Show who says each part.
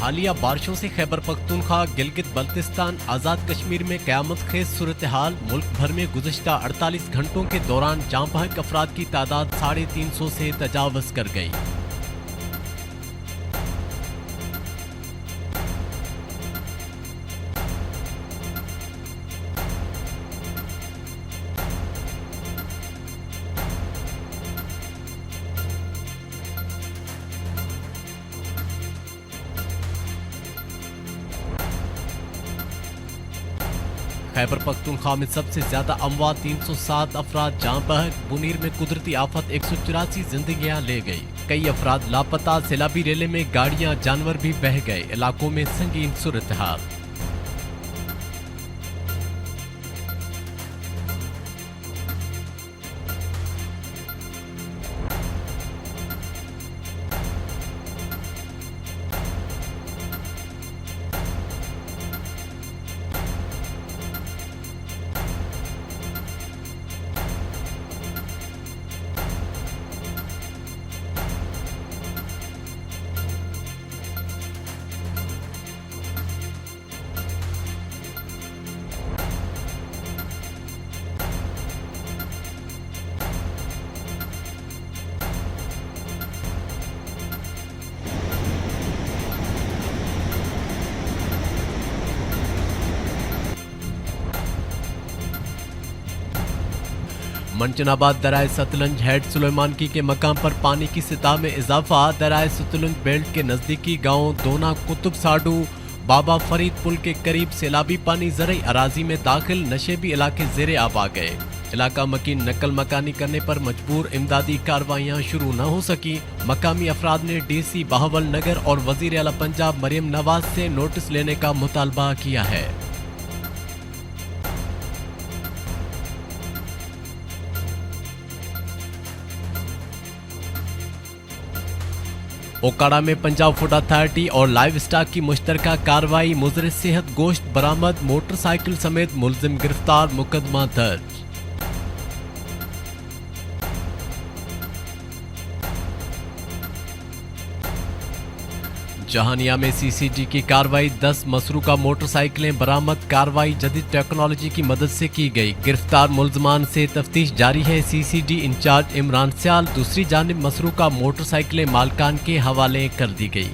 Speaker 1: हालिया बारिशों से खैबर पख्तूनख्वा, गिलगित बल्तिस्तान, आज़ाद कश्मीर में क़यामत खेज सूरत हाल। मुल्क भर में गुज़िश्ता 48 घंटों के दौरान जाँ बहक अफराद की तादाद 350 से तजावज़ कर गई। खैबर पख्तूनख्वा में सबसे ज्यादा अमवात 307 अफराद जाँ बहक। बुनीर में कुदरती आफत 184 जिंदगियां ले गई। कई अफराद लापता। सैलाबी रेले में गाड़ियां जानवर भी बह गए। इलाकों में संगीन सूरत हाल। मंचनाबाद दराए सतलंज हेड सुलेमानकी के मकाम पर पानी की सतह में इजाफा। दराए सतलंज बेल्ट के नजदीकी गांव दोना कुतुब साडू बाबा फरीद पुल के करीब सैलाबी पानी ज़रई अराजी में दाखिल। नशेबी इलाके ज़ेरे आब आ गए। इलाका मकीन नकल मकानी करने पर मजबूर। इमदादी कार्रवाइयाँ शुरू न हो सकी। मकामी अफराद ने DC बहावल नगर और वजीर आला पंजाब मरियम नवाज से नोटिस लेने का मुतालबा किया है। ओकाड़ा में पंजाब फूड अथॉरिटी और लाइव स्टॉक की मुश्तरका कार्रवाई। मुजर सेहत गोश्त बरामद। मोटरसाइकिल समेत मुलजिम गिरफ्तार। मुकदमा दर्ज। जहानिया में CCD की कार्रवाई। 10 मसरूका मोटरसाइकिलें बरामद। कार्रवाई जदीद टेक्नोलॉजी की मदद से की गई। गिरफ्तार मुलजमान से तफ्तीश जारी है। CCD इंचार्ज इमरान स्याल। दूसरी जानिब मसरूका मोटरसाइकिलें मालकान के हवाले कर दी गई।